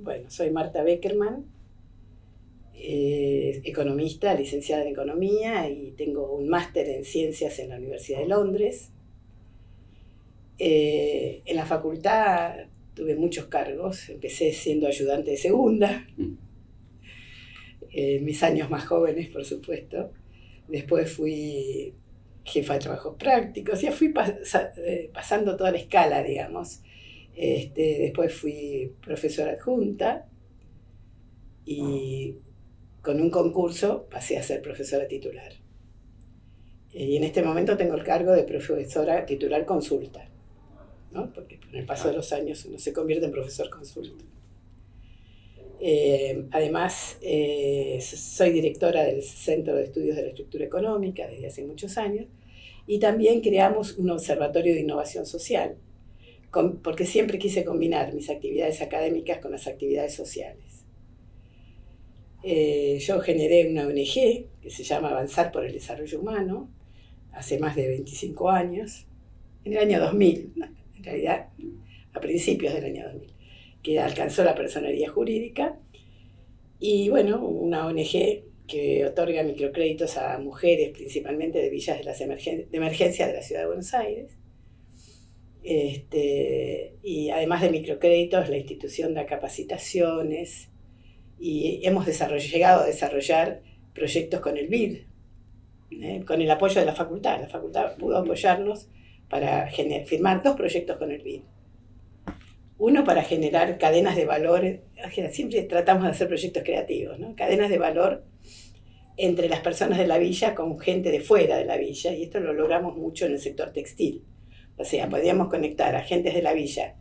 Bueno, soy Marta Beckerman, economista, licenciada en Economía y tengo un máster en Ciencias en la Universidad de Londres. En la facultad tuve muchos cargos, empecé siendo ayudante de segunda, mis años más jóvenes, por supuesto. Después fui jefa de trabajos prácticos, ya fui pasando toda la escala, digamos. Después fui profesora adjunta y con un concurso pasé a ser profesora titular. Y en este momento tengo el cargo de profesora titular consulta, ¿no? Porque con el paso de los años uno se convierte en profesor consulta. Además, soy directora del Centro de Estudios de la Estructura Económica desde hace muchos años y también creamos un observatorio de innovación social, porque siempre quise combinar mis actividades académicas con las actividades sociales. Yo generé una ONG que se llama Avanzar por el Desarrollo Humano hace más de 25 años, en el año 2000, en realidad a principios del año 2000, que alcanzó la personería jurídica, y bueno, una ONG que otorga microcréditos a mujeres, principalmente de villas de emergencia de la Ciudad de Buenos Aires. Y además de microcréditos, la institución da capacitaciones y hemos llegado a desarrollar proyectos con el BID, con el apoyo de la facultad. La facultad pudo apoyarnos para firmar 2 proyectos con el BID. Uno para generar cadenas de valor, siempre tratamos de hacer proyectos creativos, ¿no? Cadenas de valor entre las personas de la villa con gente de fuera de la villa, y esto lo logramos mucho en el sector textil. O sea, podíamos conectar a gentes de la villa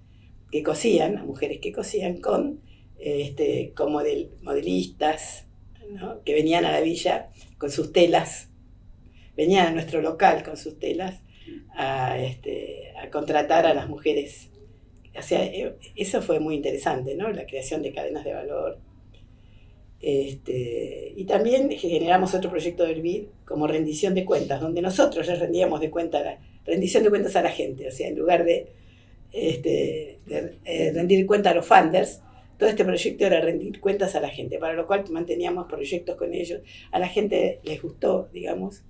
que cosían, a mujeres que cosían, con modelistas, ¿no? Que venían a la villa con sus telas, venían a nuestro local con sus telas a contratar a las mujeres. O sea, eso fue muy interesante, ¿no? La creación de cadenas de valor. Y también generamos otro proyecto del BID como rendición de cuentas, donde nosotros les rendíamos rendición de cuentas a la gente. O sea, en lugar de rendir cuenta a los funders, todo este proyecto era rendir cuentas a la gente, para lo cual manteníamos proyectos con ellos. A la gente les gustó, digamos.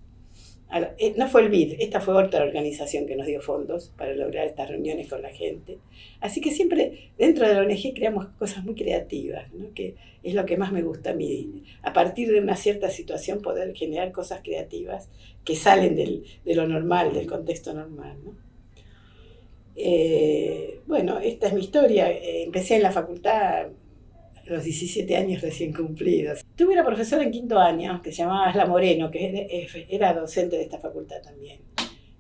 No fue el BID, esta fue otra organización que nos dio fondos para lograr estas reuniones con la gente. Así que siempre dentro de la ONG creamos cosas muy creativas, ¿no? Que es lo que más me gusta a mí. A partir de una cierta situación poder generar cosas creativas que salen de lo normal, del contexto normal, ¿no? Bueno, esta es mi historia. Empecé en la facultad a los 17 años recién cumplidos. Tuve una profesora en 5º año que se llamaba Asla Moreno, que era docente de esta facultad también.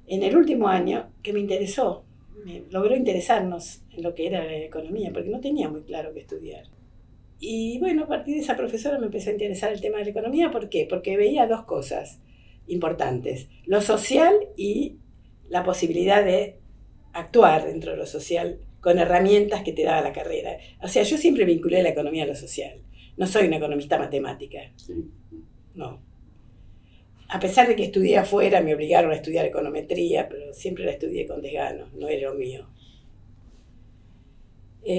En el último año, que me interesó, logró interesarnos en lo que era la economía, porque no tenía muy claro qué estudiar. Y bueno, a partir de esa profesora me empezó a interesar el tema de la economía. ¿Por qué? Porque veía 2 cosas importantes: lo social y la posibilidad de actuar dentro de lo social con herramientas que te daba la carrera. O sea, yo siempre vinculé la economía a lo social. No soy una economista matemática. No. A pesar de que estudié afuera, me obligaron a estudiar econometría, pero siempre la estudié con desgano, no era lo mío.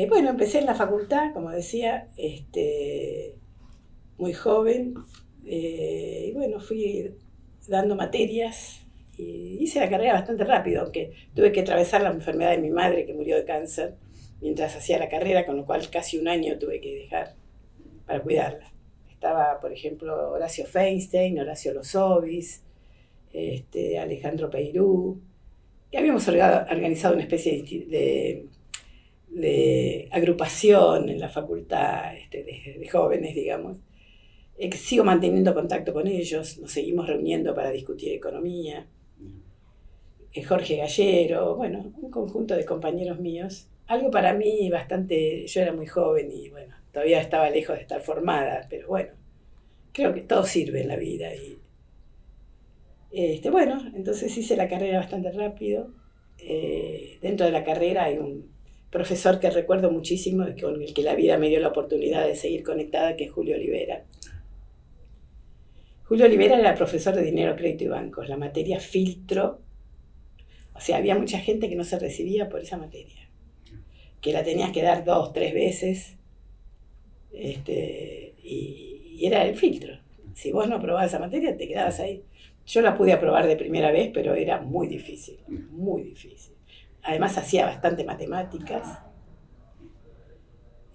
Bueno, empecé en la facultad, como decía, muy joven. Y bueno, fui dando materias. Y hice la carrera bastante rápido, aunque tuve que atravesar la enfermedad de mi madre, que murió de cáncer, mientras hacía la carrera, con lo cual casi un año tuve que dejar para cuidarla. Estaba, por ejemplo, Horacio Feinstein, Horacio Lozovis, Alejandro Peirú, que habíamos organizado una especie de agrupación en la facultad de jóvenes, digamos. Sigo manteniendo contacto con ellos, nos seguimos reuniendo para discutir economía. Jorge Gallero, bueno, un conjunto de compañeros míos. Algo para mí bastante, yo era muy joven y bueno, todavía estaba lejos de estar formada, pero bueno, creo que todo sirve en la vida. Y, bueno, entonces hice la carrera bastante rápido. Dentro de la carrera hay un profesor que recuerdo muchísimo, con el que la vida me dio la oportunidad de seguir conectada, que es Julio Olivera. Julio Olivera era profesor de dinero, crédito y bancos, la materia filtro. O sea, había mucha gente que no se recibía por esa materia, que la tenías que dar 2, 3 veces Y era el filtro. Si vos no aprobabas esa materia, te quedabas ahí. Yo la pude aprobar de primera vez, pero era muy difícil, muy difícil. Además hacía bastante matemáticas.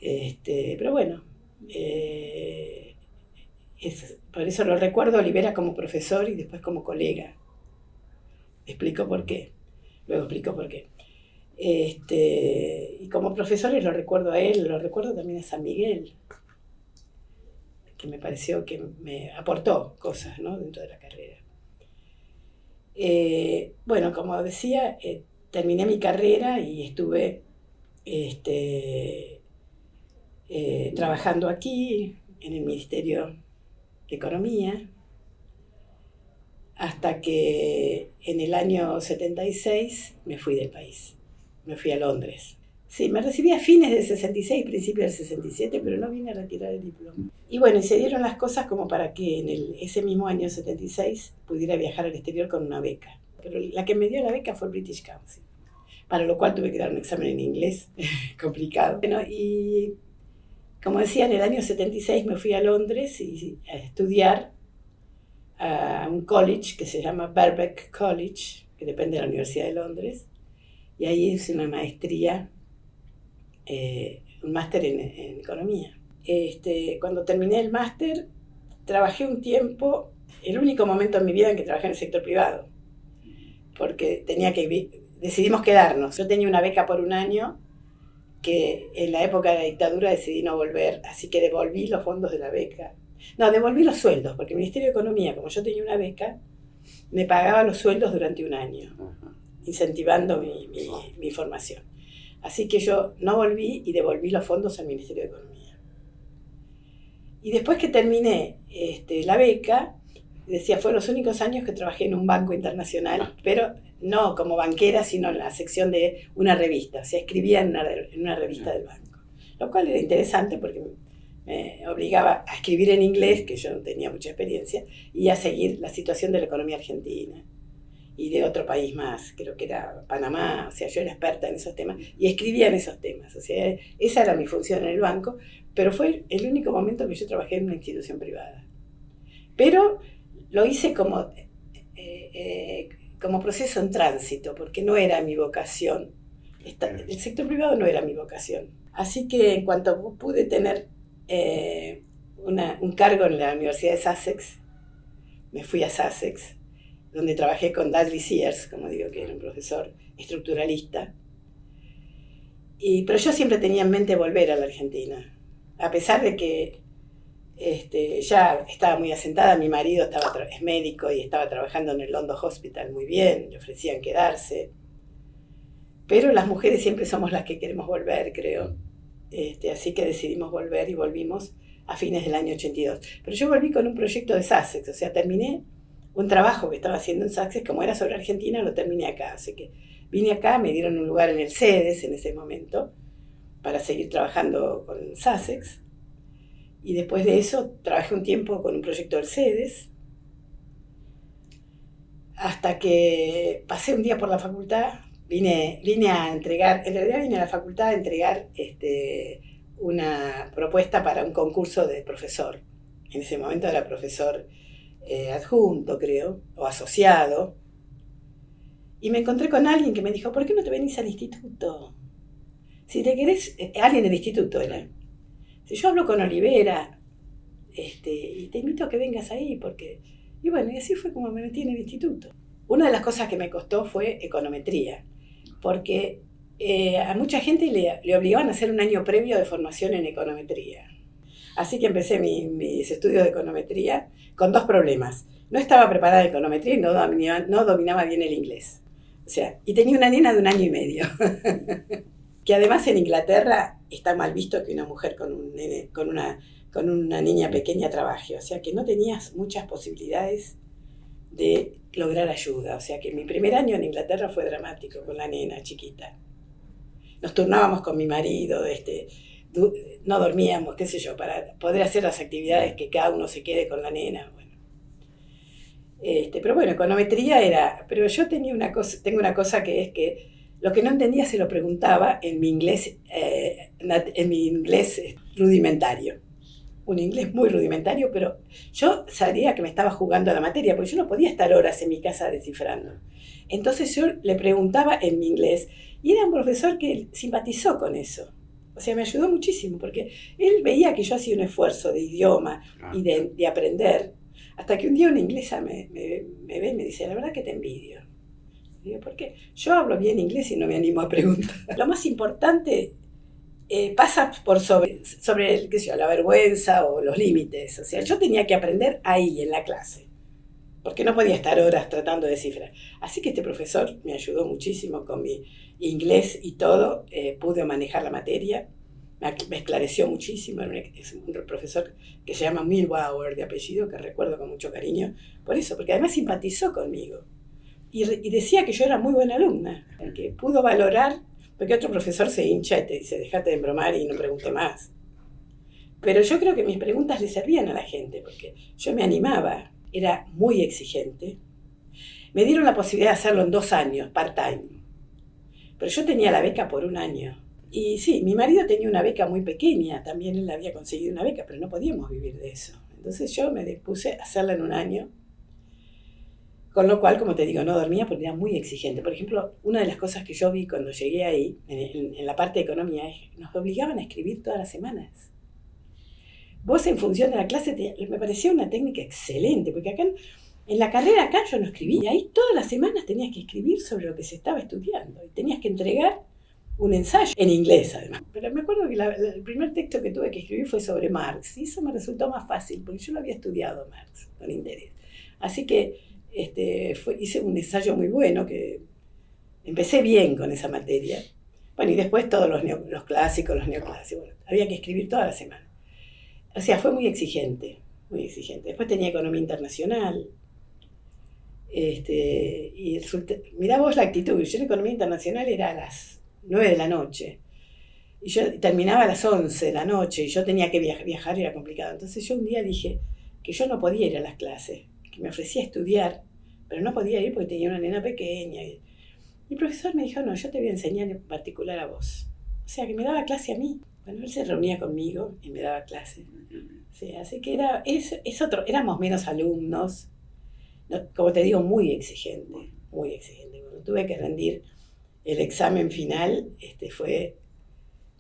Pero bueno, por eso lo recuerdo a Olivera como profesor y después como colega. Explico por qué. Luego explico por qué. Y como profesores lo recuerdo a él, lo recuerdo también a San Miguel, que me pareció que me aportó cosas, ¿no?, dentro de la carrera. Bueno, como decía, terminé mi carrera y estuve trabajando aquí en el Ministerio de Economía hasta que en el año 76 me fui del país, me fui a Londres. Sí, me recibí a fines del 66, principios del 67, pero no vine a retirar el diploma. Y bueno, y se dieron las cosas como para que en ese mismo año 76 pudiera viajar al exterior con una beca. Pero la que me dio la beca fue el British Council, para lo cual tuve que dar un examen en inglés, complicado. Bueno, y como decía, en el año 76 me fui a Londres a estudiar a un college que se llama Birkbeck College, que depende de la Universidad de Londres, y ahí hice una maestría, un máster en economía. Cuando terminé el máster, trabajé un tiempo, el único momento en mi vida en que trabajé en el sector privado, porque decidimos quedarnos. Yo tenía una beca por un año, que en la época de la dictadura decidí no volver, así que devolví los fondos de la beca. No, devolví los sueldos, porque el Ministerio de Economía, como yo tenía una beca, me pagaba los sueldos durante un año, incentivando mi formación. Así que yo no volví y devolví los fondos al Ministerio de Economía. Y después que terminé la beca, decía, fueron los únicos años que trabajé en un banco internacional, pero no como banquera, sino en la sección de una revista. O sea, escribía en una revista del banco, lo cual era interesante porque me obligaba a escribir en inglés, que yo no tenía mucha experiencia, y a seguir la situación de la economía argentina y de otro país más, creo que era Panamá. O sea, yo era experta en esos temas y escribía en esos temas. O sea, esa era mi función en el banco, pero fue el único momento que yo trabajé en una institución privada. Pero lo hice como proceso en tránsito, porque no era mi vocación. El sector privado no era mi vocación. Así que en cuanto pude tener un cargo en la Universidad de Sussex, me fui a Sussex, donde trabajé con Dudley Sears, como digo, que era un profesor estructuralista. Pero yo siempre tenía en mente volver a la Argentina, a pesar de que ya estaba muy asentada. Mi marido es médico y estaba trabajando en el London Hospital muy bien, le ofrecían quedarse. Pero las mujeres siempre somos las que queremos volver, creo. Así que decidimos volver y volvimos a fines del año 82. Pero yo volví con un proyecto de Sussex, o sea, terminé un trabajo que estaba haciendo en Sussex, como era sobre Argentina, lo terminé acá. Así que vine acá, me dieron un lugar en el CEDES en ese momento para seguir trabajando con Sussex. Y después de eso trabajé un tiempo con un proyecto del CEDES, hasta que pasé un día por la facultad, vine a entregar, en realidad vine a la facultad a entregar una propuesta para un concurso de profesor. En ese momento era profesor adjunto, creo, o asociado. Y me encontré con alguien que me dijo, ¿por qué no te venís al instituto? Si te querés, alguien del instituto era. Si yo hablo con Olivera, y te invito a que vengas ahí, porque... Y bueno, y así fue como me metí en el instituto. Una de las cosas que me costó fue econometría, porque a mucha gente le obligaban a hacer un año previo de formación en econometría. Así que empecé mis estudios de econometría con dos problemas. No estaba preparada en econometría y no dominaba bien el inglés. O sea, y tenía una nena de 1 año y medio. Que además en Inglaterra está mal visto que una mujer con una niña pequeña trabaje. O sea, que no tenías muchas posibilidades de lograr ayuda. O sea, que mi primer año en Inglaterra fue dramático con la nena chiquita. Nos turnábamos con mi marido, no dormíamos, qué sé yo, para poder hacer las actividades que cada uno se quede con la nena. Bueno. Pero bueno, econometría era... Pero yo tengo una cosa que es que lo que no entendía se lo preguntaba en mi inglés rudimentario. un inglés muy rudimentario, pero yo sabía que me estaba jugando a la materia, porque yo no podía estar horas en mi casa descifrando. Entonces yo le preguntaba en mi inglés, y era un profesor que simpatizó con eso. O sea, me ayudó muchísimo, porque él veía que yo hacía un esfuerzo de idioma y de aprender, hasta que un día una inglesa me ve y me dice, la verdad que te envidio. Digo, ¿por qué? Yo hablo bien inglés y no me animo a preguntar. Lo más importante pasa por sobre qué sé yo, la vergüenza o los límites. O sea, yo tenía que aprender ahí, en la clase, porque no podía estar horas tratando de descifrar. Así que este profesor me ayudó muchísimo con mi inglés y todo. Pude manejar la materia, me esclareció muchísimo. Es un profesor que se llama Milbauer de apellido, que recuerdo con mucho cariño, por eso, porque además simpatizó conmigo. Y decía que yo era muy buena alumna, que pudo valorar, porque otro profesor se hincha y te dice, dejate de embromar y no pregunte más. Pero yo creo que mis preguntas le servían a la gente, porque yo me animaba, era muy exigente. Me dieron la posibilidad de hacerlo en 2 años, part-time. Pero yo tenía la beca por 1 año. Y sí, mi marido tenía una beca muy pequeña, también él había conseguido una beca, pero no podíamos vivir de eso. Entonces yo me dispuse a hacerla en 1 año. Con lo cual, como te digo, no dormía porque era muy exigente. Por ejemplo, una de las cosas que yo vi cuando llegué ahí, en la parte de economía, es que nos obligaban a escribir todas las semanas. Vos, en función de la clase, me parecía una técnica excelente, porque acá, en la carrera acá yo no escribía. Y ahí todas las semanas tenías que escribir sobre lo que se estaba estudiando. Y tenías que entregar un ensayo, en inglés además. Pero me acuerdo que el primer texto que tuve que escribir fue sobre Marx. Y eso me resultó más fácil, porque yo lo había estudiado Marx con interés. Así que hice un ensayo muy bueno, que empecé bien con esa materia. Bueno, y después todos los clásicos, los neoclásicos. Bueno, había que escribir toda la semana. O sea, fue muy exigente, muy exigente. Después tenía economía internacional. Mirá vos la actitud. Yo en economía internacional era a las 9 de la noche. Y yo terminaba a las 11 de la noche y yo tenía que viajar, era complicado. Entonces yo un día dije que yo no podía ir a las clases, que me ofrecía estudiar, pero no podía ir porque tenía una nena pequeña. Y el profesor me dijo, no, yo te voy a enseñar en particular a vos. O sea, que me daba clase a mí. Bueno, él se reunía conmigo y me daba clase. Sí, así que éramos menos alumnos, no, como te digo, muy exigente, muy exigente. Cuando tuve que rendir el examen final,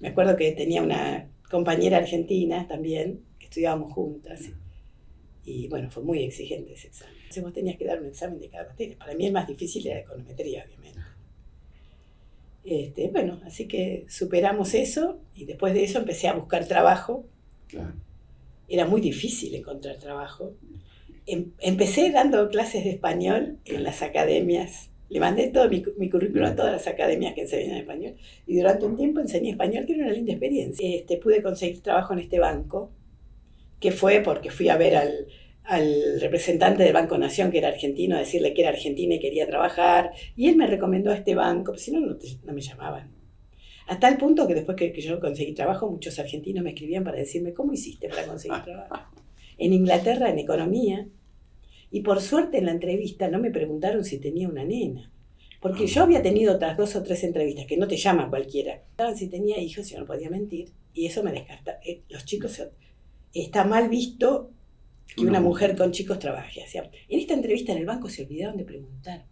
me acuerdo que tenía una compañera argentina también, que estudiábamos juntas, y bueno, fue muy exigente ese examen. Entonces vos tenías que dar un examen de cada materia. Para mí el más difícil era econometría, obviamente. Bueno, así que superamos eso, y después de eso empecé a buscar trabajo. Claro. Era muy difícil encontrar trabajo. Empecé dando clases de español en las academias. Le mandé todo mi currículum a todas las academias que enseñan español. Y durante un tiempo enseñé español, que era una linda experiencia. Pude conseguir trabajo en este banco, que fue porque fui a ver al representante del Banco Nación, que era argentino, a decirle que era argentina y quería trabajar. Y él me recomendó a este banco, porque si no, no me llamaban. A tal punto que después que yo conseguí trabajo, muchos argentinos me escribían para decirme, ¿cómo hiciste para conseguir trabajo? En Inglaterra, en economía. Y por suerte en la entrevista no me preguntaron si tenía una nena. Porque yo había tenido otras 2 o 3 entrevistas, que no te llama cualquiera. Si tenía hijos, yo no podía mentir. Y eso me descarta. Los chicos, está mal visto que una mujer con chicos trabaje. O sea, en esta entrevista en el banco se olvidaron de preguntarme.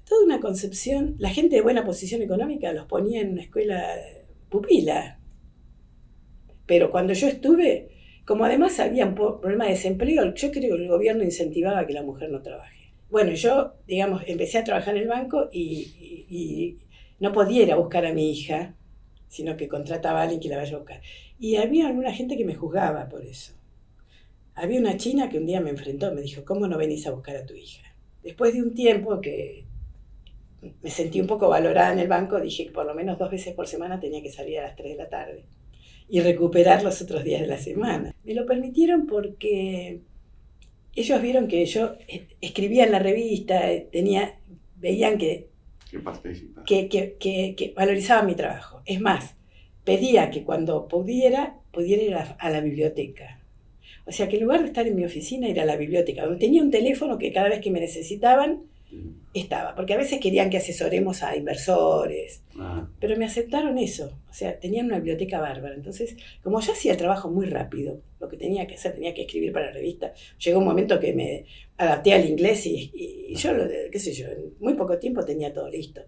Toda una concepción, la gente de buena posición económica los ponía en una escuela pupila. Pero cuando yo estuve, como además había un problema de desempleo, yo creo que el gobierno incentivaba que la mujer no trabaje. Bueno, yo, digamos, empecé a trabajar en el banco y no podía ir a buscar a mi hija, sino que contrataba a alguien que la vaya a buscar. Y había alguna gente que me juzgaba por eso. Había una china que un día me enfrentó, me dijo, ¿cómo no venís a buscar a tu hija? Después de un tiempo que me sentí un poco valorada en el banco, dije que por lo menos 2 veces por semana tenía que salir a las 3 de la tarde y recuperar los otros días de la semana. Me lo permitieron porque ellos vieron que yo escribía en la revista, veían que valorizaba mi trabajo. Es más, pedía que cuando pudiera ir a la biblioteca. O sea, que en lugar de estar en mi oficina, ir a la biblioteca, donde tenía un teléfono que cada vez que me necesitaban, estaba, porque a veces querían que asesoremos a inversores, pero me aceptaron eso, o sea, tenían una biblioteca bárbara, entonces, como yo hacía el trabajo muy rápido, lo que tenía que hacer, tenía que escribir para la revista, llegó un momento que me adapté al inglés y yo, qué sé yo, en muy poco tiempo tenía todo listo.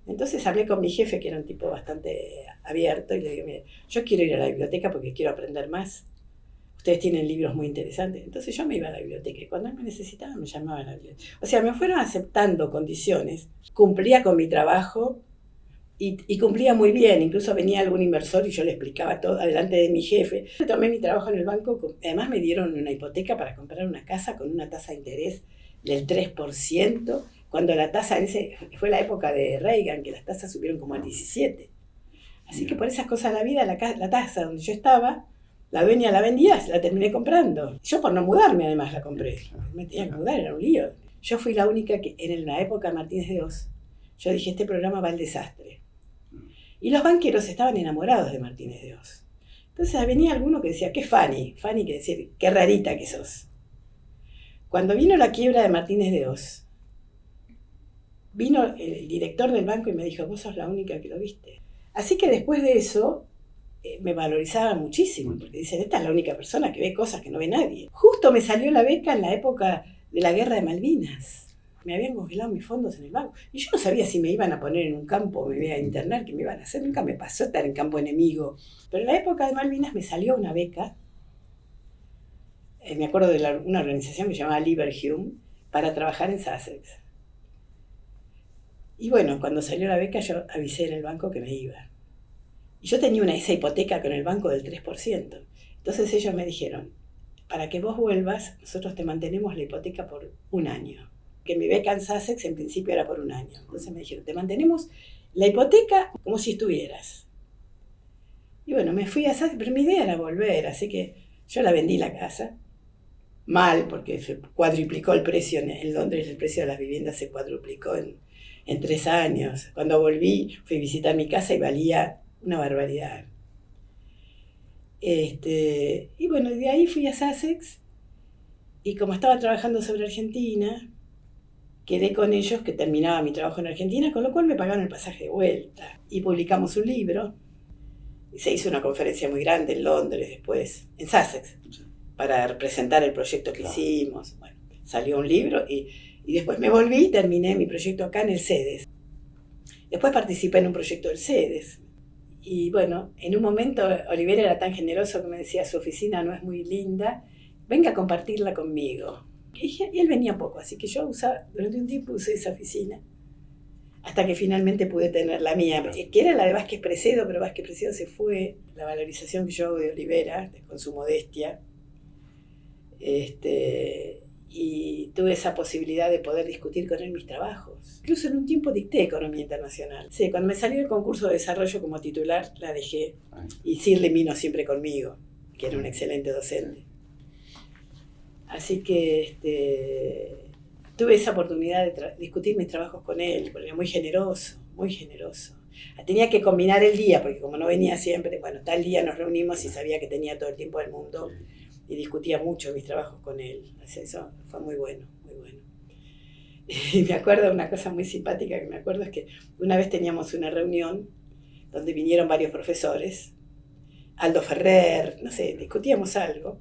Entonces hablé con mi jefe, que era un tipo bastante abierto, y le digo, mire, yo quiero ir a la biblioteca porque quiero aprender más. Ustedes tienen libros muy interesantes. Entonces yo me iba a la biblioteca y cuando él me necesitaba me llamaban a la biblioteca. O sea, me fueron aceptando condiciones. Cumplía con mi trabajo y cumplía muy bien. Incluso venía algún inversor y yo le explicaba todo delante de mi jefe. Tomé mi trabajo en el banco. Además me dieron una hipoteca para comprar una casa con una tasa de interés del 3%. Cuando la tasa, fue la época de Reagan, que las tasas subieron como al 17%. Así que por esas cosas de la vida, la tasa donde yo estaba, la dueña la vendía, la terminé comprando. Yo por no mudarme además la compré. Me tenía que mudar, era un lío. Yo fui la única que en la época de Martínez de Oz, yo dije, este programa va al desastre. Y los banqueros estaban enamorados de Martínez de Oz. Entonces venía alguno que decía, qué Fanny. Fanny quiere decir, qué rarita que sos. Cuando vino la quiebra de Martínez de Oz, vino el director del banco y me dijo, vos sos la única que lo viste. Así que después de eso, me valorizaban muchísimo, porque dicen, esta es la única persona que ve cosas que no ve nadie. Justo me salió la beca en la época de la guerra de Malvinas. Me habían congelado mis fondos en el banco. Y yo no sabía si me iban a poner en un campo o me iban a internar, qué me iban a hacer. Nunca me pasó estar en campo enemigo. Pero en la época de Malvinas me salió una beca. Me acuerdo de una organización que se llamaba Liberhume, para trabajar en Sussex. Y bueno, cuando salió la beca yo avisé en el banco que me iba. Y yo tenía esa hipoteca con el banco del 3%. Entonces ellos me dijeron, para que vos vuelvas, nosotros te mantenemos la hipoteca por un año. Que mi beca en Sussex en principio era por un año. Entonces me dijeron, te mantenemos la hipoteca como si estuvieras. Y bueno, me fui a Sussex, pero mi idea era volver, así que yo la vendí la casa. Mal, porque se cuadruplicó el precio en Londres, el precio de las viviendas se cuadruplicó en 3 años. Cuando volví, fui a visitar mi casa y valía una barbaridad. Y bueno, de ahí fui a Sussex y como estaba trabajando sobre Argentina, quedé con ellos que terminaba mi trabajo en Argentina, con lo cual me pagaron el pasaje de vuelta. Y publicamos un libro y se hizo una conferencia muy grande en Londres después, en Sussex, para representar el proyecto que hicimos. Bueno, salió un libro y después me volví y terminé mi proyecto acá en el CEDES. Después participé en un proyecto del CEDES. Y bueno, en un momento Olivera era tan generoso que me decía, su oficina no es muy linda, venga a compartirla conmigo. Y él venía poco, así que yo durante un tiempo usé esa oficina, hasta que finalmente pude tener la mía, que era la de Vázquez Precedo, pero Vázquez Precedo se fue. La valorización que yo hago de Olivera, con su modestia, y tuve esa posibilidad de poder discutir con él mis trabajos. Incluso en un tiempo dicté Economía Internacional. Sí, cuando me salió el concurso de desarrollo como titular, la dejé. Y Shirley vino siempre conmigo, que era un excelente docente. Así que tuve esa oportunidad de discutir mis trabajos con él, porque era muy generoso, muy generoso. Tenía que combinar el día, porque como no venía siempre, bueno, tal día nos reunimos y sabía que tenía todo el tiempo del mundo. Y discutía mucho mis trabajos con él. Eso fue muy bueno, muy bueno. Y me acuerdo de una cosa muy simpática que me acuerdo, es que una vez teníamos una reunión donde vinieron varios profesores, Aldo Ferrer, no sé, discutíamos algo.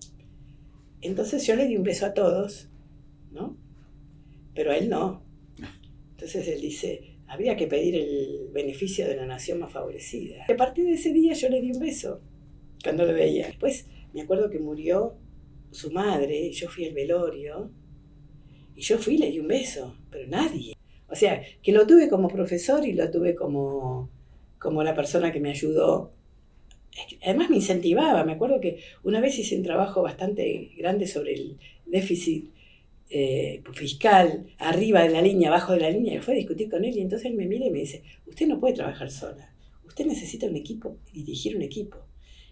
Entonces yo le di un beso a todos, ¿no? Pero a él no. Entonces él dice, habría que pedir el beneficio de la nación más favorecida. A partir de ese día yo le di un beso cuando lo veía. Después me acuerdo que murió su madre, yo fui al velorio, y yo fui y le di un beso, pero nadie. O sea, que lo tuve como profesor y lo tuve como la persona que me ayudó. Además me incentivaba, me acuerdo que una vez hice un trabajo bastante grande sobre el déficit fiscal, arriba de la línea, abajo de la línea, y fue a discutir con él, y entonces él me mira y me dice, usted no puede trabajar sola, usted necesita un equipo, dirigir un equipo.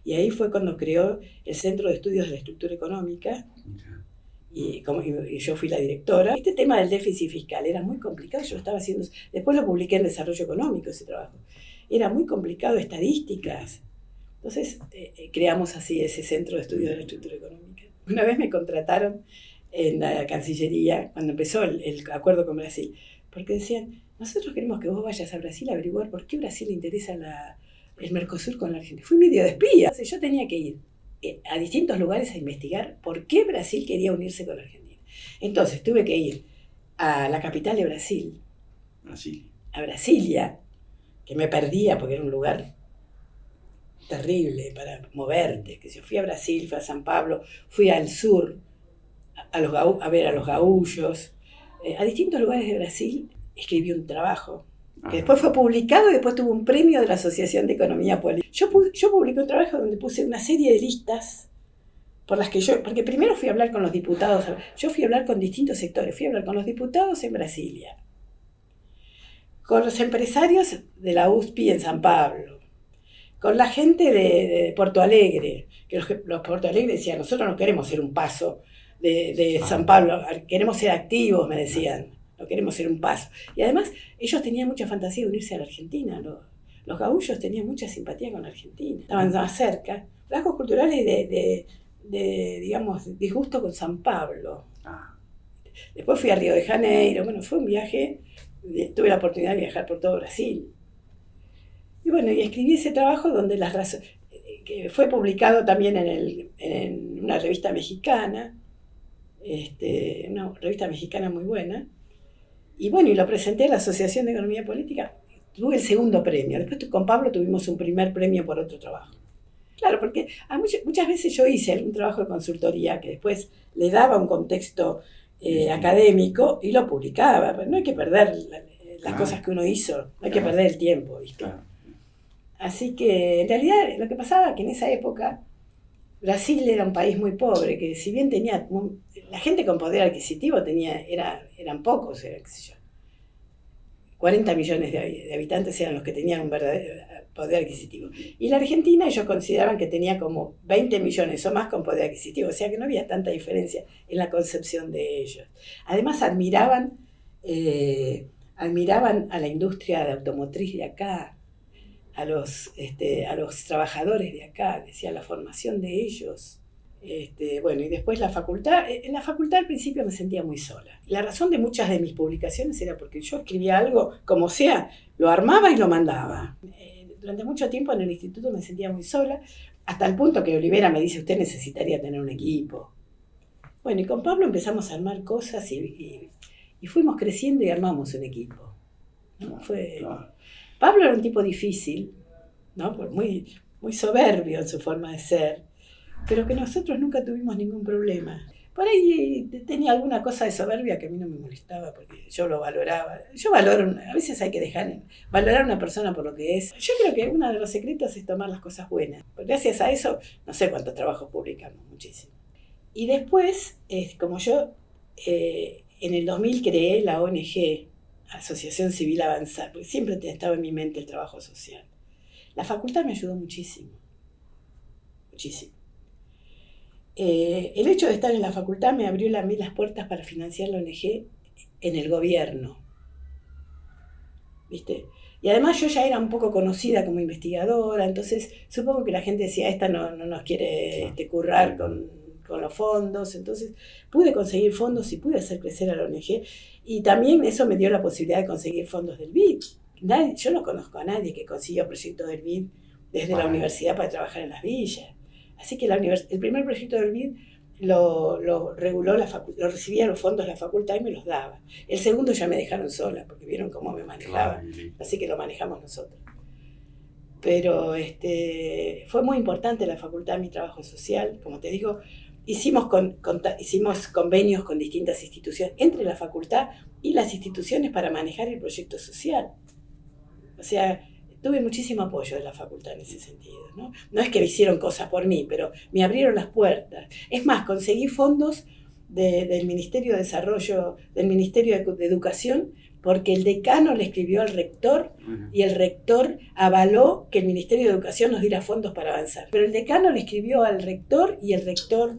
Y ahí fue cuando creó el Centro de Estudios de la Estructura Económica, y yo fui la directora. Este tema del déficit fiscal era muy complicado, yo lo estaba haciendo, después lo publiqué en Desarrollo Económico, ese trabajo. Era muy complicado, estadísticas. Entonces creamos así ese Centro de Estudios de la Estructura Económica. Una vez me contrataron en la Cancillería, cuando empezó el acuerdo con Brasil, porque decían, nosotros queremos que vos vayas a Brasil a averiguar por qué Brasil le interesa el Mercosur con la Argentina. Fui medio de espía. Entonces yo tenía que ir a distintos lugares a investigar por qué Brasil quería unirse con la Argentina. Entonces tuve que ir a la capital de Brasil, a Brasilia, que me perdía porque era un lugar terrible para moverte. Que yo fui a Brasil, fui a San Pablo, fui al sur a ver a los gaúchos, a distintos lugares de Brasil. Escribí un trabajo que después fue publicado y después tuvo un premio de la Asociación de Economía Política. Yo publiqué un trabajo donde puse una serie de listas por las que porque primero fui a hablar con los diputados, yo fui a hablar con distintos sectores, fui a hablar con los diputados en Brasilia, con los empresarios de la USPI en San Pablo, con la gente de Porto Alegre, que los Porto Alegre decían, nosotros no queremos ser un paso de San Pablo, queremos ser activos, me decían, no queremos ser un paso. Y además ellos tenían mucha fantasía de unirse a la Argentina, los gaúchos tenían mucha simpatía con la Argentina, estaban más cerca, rasgos culturales digamos, disgusto con San Pablo. Después fui a Río de Janeiro, bueno, fue un viaje, tuve la oportunidad de viajar por todo Brasil. Y bueno, y escribí ese trabajo donde las razones, que fue publicado también en una revista mexicana, una revista mexicana muy buena, y bueno, y lo presenté a la Asociación de Economía Política, tuve el segundo premio, después con Pablo tuvimos un primer premio por otro trabajo. Claro, porque muchas veces yo hice algún trabajo de consultoría que después le daba un contexto académico y lo publicaba, pero no hay que perder las cosas que uno hizo, no hay que perder el tiempo, ¿viste? Así que en realidad lo que pasaba es que en esa época Brasil era un país muy pobre, que si bien tenía, la gente con poder adquisitivo eran pocos, qué sé yo, 40 millones de habitantes eran los que tenían un verdadero poder adquisitivo. Y la Argentina ellos consideraban que tenía como 20 millones o más con poder adquisitivo, o sea que no había tanta diferencia en la concepción de ellos. Además admiraban a la industria de automotriz de acá, a los trabajadores de acá, decía la formación de ellos. Bueno, y después la facultad. En la facultad al principio me sentía muy sola. La razón de muchas de mis publicaciones era porque yo escribía algo, como sea, lo armaba y lo mandaba. Durante mucho tiempo en el instituto me sentía muy sola, hasta el punto que Olivera me dice, usted necesitaría tener un equipo. Bueno, y con Pablo empezamos a armar cosas y fuimos creciendo y armamos un equipo, ¿no? Pablo era un tipo difícil, ¿no? Muy, muy soberbio en su forma de ser, pero que nosotros nunca tuvimos ningún problema. Por ahí tenía alguna cosa de soberbia que a mí no me molestaba porque yo lo valoraba. Yo valoro, a veces hay que valorar a una persona por lo que es. Yo creo que uno de los secretos es tomar las cosas buenas. Gracias a eso, no sé cuántos trabajos publicamos, muchísimo. Y después, como yo en el 2000 creé la ONG, Asociación Civil Avanzar, porque siempre estaba en mi mente el trabajo social. La facultad me ayudó muchísimo, muchísimo. El hecho de estar en la facultad me abrió a mí las puertas para financiar la ONG en el gobierno, ¿viste? Y además yo ya era un poco conocida como investigadora, entonces supongo que la gente decía, esta no nos quiere currar con los fondos, entonces pude conseguir fondos y pude hacer crecer a la ONG, y también eso me dio la posibilidad de conseguir fondos del BID. Yo no conozco a nadie que consiguió proyectos del BID desde la universidad para trabajar en las villas. Así que el primer proyecto del BID lo reguló lo recibía los fondos de la facultad y me los daba. El segundo ya me dejaron sola porque vieron cómo me manejaba, así que lo manejamos nosotros. Pero fue muy importante la facultad en mi trabajo social, como te digo. Hicimos convenios con distintas instituciones, entre la facultad y las instituciones para manejar el proyecto social. O sea, tuve muchísimo apoyo de la facultad en ese sentido, ¿no? No es que hicieron cosas por mí, pero me abrieron las puertas. Es más, conseguí fondos del Ministerio de Desarrollo, del Ministerio de Educación, porque el decano le escribió al rector y el rector avaló que el Ministerio de Educación nos diera fondos para avanzar. Pero el decano le escribió al rector y el rector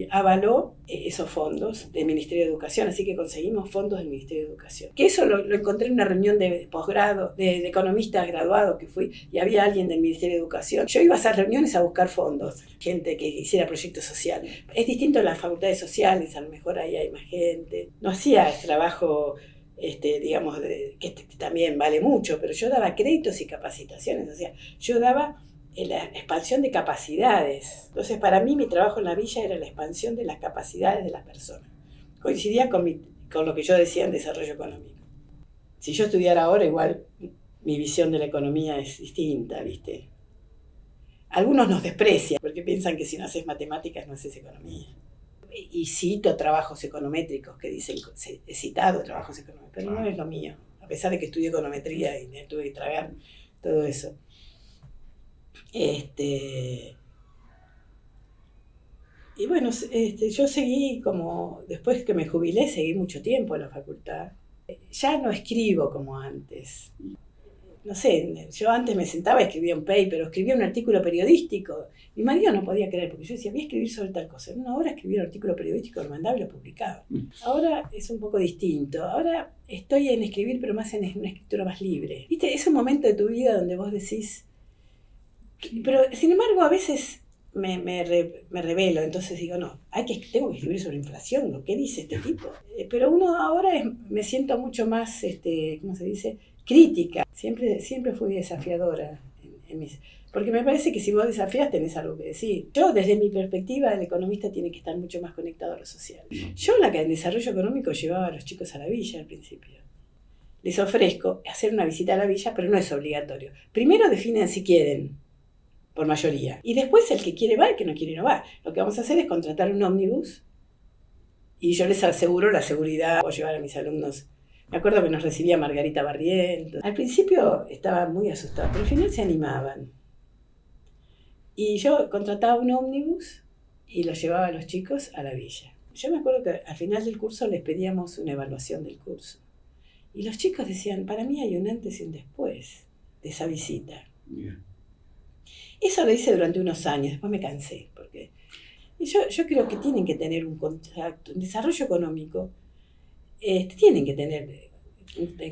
avaló esos fondos del Ministerio de Educación, así que conseguimos fondos del Ministerio de Educación. Que eso lo encontré en una reunión de posgrado, de economistas graduados que fui, y había alguien del Ministerio de Educación. Yo iba a esas reuniones a buscar fondos, gente que hiciera proyectos sociales. Es distinto a las facultades sociales, a lo mejor ahí hay más gente. No hacía el trabajo digamos, que también vale mucho, pero yo daba créditos y capacitaciones, o sea, yo daba la expansión de capacidades. Entonces, para mí, mi trabajo en la villa era la expansión de las capacidades de las personas. Coincidía con lo que yo decía en desarrollo económico. Si yo estudiara ahora, igual mi visión de la economía es distinta, ¿viste? Algunos nos desprecian porque piensan que si no haces matemáticas no haces economía. Y cito trabajos econométricos que dicen, he citado trabajos económicos, pero no es lo mío, a pesar de que estudié econometría y me tuve que tragar todo eso. Y bueno, yo seguí como, después que me jubilé, seguí mucho tiempo en la facultad. Ya no escribo como antes. No sé, yo antes me sentaba y escribía un paper o escribía un artículo periodístico. Mi marido no podía creer, porque yo decía, voy a escribir sobre tal cosa. En una hora escribía un artículo periodístico, lo mandaba y lo publicaba. Ahora es un poco distinto. Ahora estoy en escribir, pero más en una escritura más libre. ¿Viste? Es un momento de tu vida donde vos decís... Pero, sin embargo, a veces me revelo, entonces digo, no, tengo que escribir sobre inflación, ¿no? ¿Qué dice este tipo? Pero uno ahora me siento mucho más, ¿cómo se dice? Crítica. Siempre fui desafiadora porque me parece que si vos desafías tenés algo que decir. Yo, desde mi perspectiva, el economista tiene que estar mucho más conectado a lo social. Yo, en desarrollo económico, llevaba a los chicos a la villa al principio. Les ofrezco hacer una visita a la villa, pero no es obligatorio. Primero definen si quieren, por mayoría. Y después el que quiere va, el que no quiere no va. Lo que vamos a hacer es contratar un ómnibus y yo les aseguro la seguridad o llevar a mis alumnos. Me acuerdo que nos recibía Margarita Barrientos. Al principio estaban muy asustados, pero al final se animaban. Y yo contrataba un ómnibus y los llevaba a los chicos a la villa. Yo me acuerdo que al final del curso les pedíamos una evaluación del curso. Y los chicos decían, para mí hay un antes y un después de esa visita. Yeah. Eso lo hice durante unos años, después me cansé. Y yo creo que tienen que tener un contacto, un desarrollo económico. Tienen que tener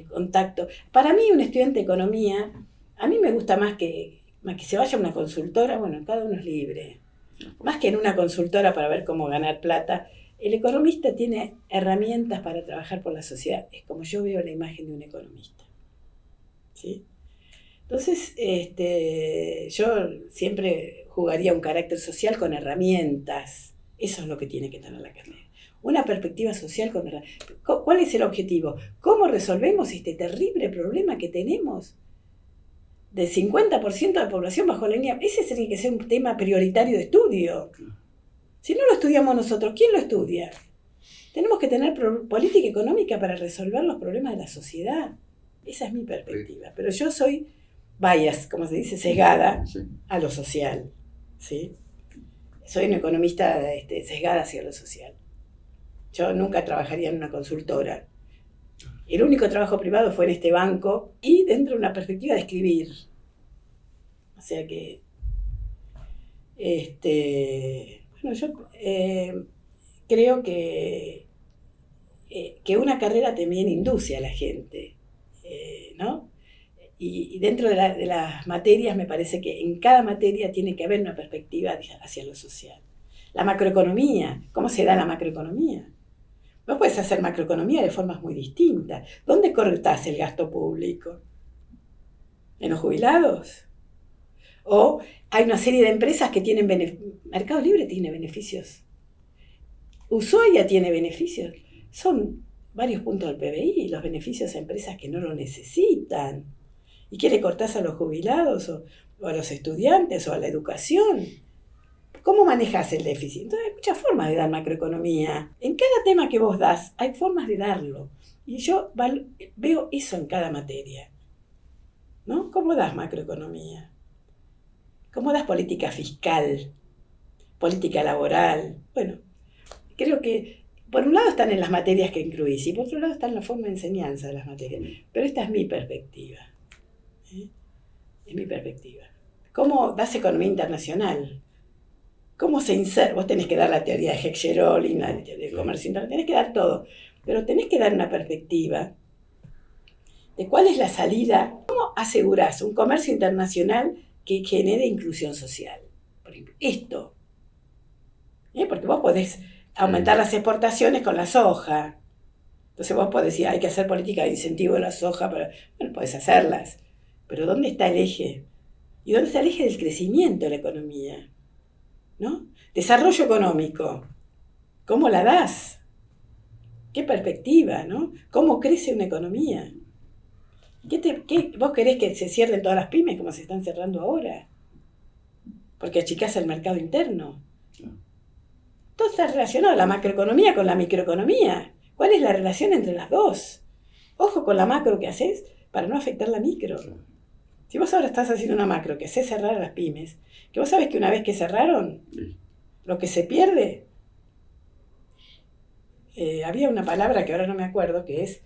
contacto. Para mí, un estudiante de economía, a mí me gusta más que se vaya a una consultora, bueno, cada uno es libre. Más que en una consultora para ver cómo ganar plata, el economista tiene herramientas para trabajar por la sociedad. Es como yo veo la imagen de un economista. ¿Sí? Entonces, yo siempre jugaría un carácter social con herramientas. Eso es lo que tiene que tener la carrera. Una perspectiva social con herramientas. ¿Cuál es el objetivo? ¿Cómo resolvemos este terrible problema que tenemos del 50% de la población bajo la línea? Ese tiene que ser un tema prioritario de estudio. Si no lo estudiamos nosotros, ¿quién lo estudia? Tenemos que tener política económica para resolver los problemas de la sociedad. Esa es mi perspectiva. Pero yo soy bias, como se dice, sesgada a lo social. ¿Sí? Soy una economista sesgada hacia lo social. Yo nunca trabajaría en una consultora. El único trabajo privado fue en este banco y dentro de una perspectiva de escribir. O sea que, bueno, yo creo que una carrera también induce a la gente, ¿no? Y dentro de las materias me parece que en cada materia tiene que haber una perspectiva hacia lo social. La macroeconomía, ¿cómo se da la macroeconomía? Vos podés hacer macroeconomía de formas muy distintas. ¿Dónde cortás el gasto público? ¿En los jubilados? O hay una serie de empresas que tienen Mercado Libre tiene beneficios. Ushuaia tiene beneficios. Son varios puntos del PBI, los beneficios a empresas que no lo necesitan. ¿Y qué le cortás a los jubilados o a los estudiantes o a la educación? ¿Cómo manejás el déficit? Entonces hay muchas formas de dar macroeconomía. En cada tema que vos das, hay formas de darlo. Y yo veo eso en cada materia. ¿No? ¿Cómo das macroeconomía? ¿Cómo das política fiscal? Política laboral. Bueno, creo que por un lado están en las materias que incluís y por otro lado está en la forma de enseñanza de las materias. Pero esta es mi perspectiva. Es mi perspectiva. ¿Cómo das economía internacional? ¿Cómo se inserta? Vos tenés que dar la teoría de Heck-Sherolin, la del comercio internacional, tenés que dar todo, pero tenés que dar una perspectiva de cuál es la salida. ¿Cómo asegurás un comercio internacional que genere inclusión social? Por ejemplo, esto. Porque vos podés aumentar las exportaciones con la soja, Entonces vos podés decir, hay que hacer política de incentivo de la soja, pero bueno, podés hacerlas. Pero ¿dónde está el eje? ¿Y dónde está el eje del crecimiento de la economía? ¿No? Desarrollo económico. ¿Cómo la das? ¿Qué perspectiva, no? ¿Cómo crece una economía? ¿Vos querés que se cierren todas las pymes como se están cerrando ahora? Porque achicás el mercado interno. Todo está relacionado, la macroeconomía con la microeconomía. ¿Cuál es la relación entre las dos? Ojo con la macro que haces para no afectar la micro. Si vos ahora estás haciendo una macro que hace cerrar a las pymes, que vos sabés que una vez que cerraron, lo que se pierde, había una palabra que ahora no me acuerdo, que es,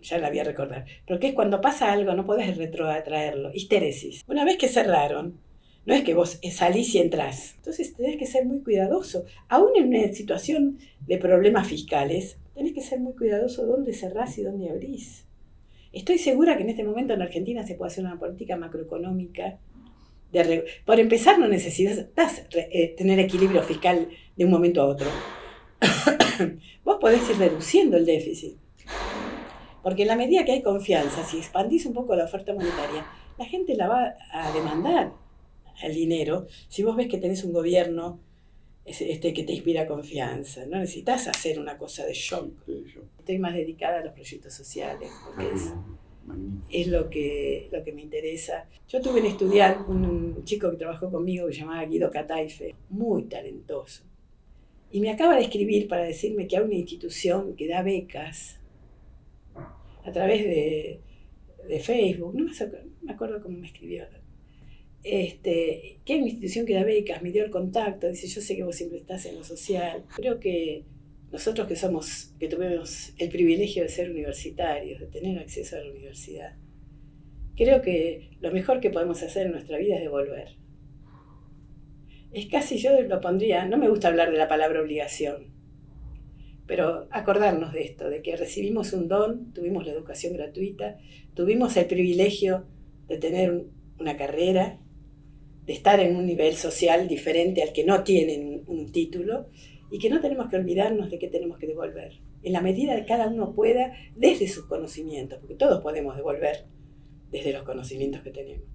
ya la voy a recordar, pero que es cuando pasa algo no podés retrotraerlo, histéresis. Una vez que cerraron, no es que vos salís y entrás, entonces tenés que ser muy cuidadoso. Aún en una situación de problemas fiscales, tenés que ser muy cuidadoso dónde cerrás y dónde abrís. Estoy segura que en este momento en Argentina se puede hacer una política macroeconómica. Por empezar, no necesitas tener equilibrio fiscal de un momento a otro. Vos podés ir reduciendo el déficit. Porque en la medida que hay confianza, si expandís un poco la oferta monetaria, la gente la va a demandar el dinero. Si vos ves que tenés un gobierno que te inspira confianza, no necesitas hacer una cosa de shock. Estoy más dedicada a los proyectos sociales, porque es lo que me interesa. Yo tuve un chico que trabajó conmigo que se llamaba Guido Cataife, muy talentoso. Y me acaba de escribir para decirme que hay una institución que da becas a través de Facebook, no me acuerdo cómo me escribió. Que hay una institución que da becas, me dio el contacto, dice, yo sé que vos siempre estás en lo social. Creo que nosotros que tuvimos el privilegio de ser universitarios, de tener acceso a la universidad, creo que lo mejor que podemos hacer en nuestra vida es devolver. Es casi, yo lo pondría, no me gusta hablar de la palabra obligación, pero acordarnos de esto, de que recibimos un don, tuvimos la educación gratuita, tuvimos el privilegio de tener una carrera, de estar en un nivel social diferente al que no tienen un título, y que no tenemos que olvidarnos de que tenemos que devolver, en la medida que cada uno pueda, desde sus conocimientos, porque todos podemos devolver desde los conocimientos que tenemos.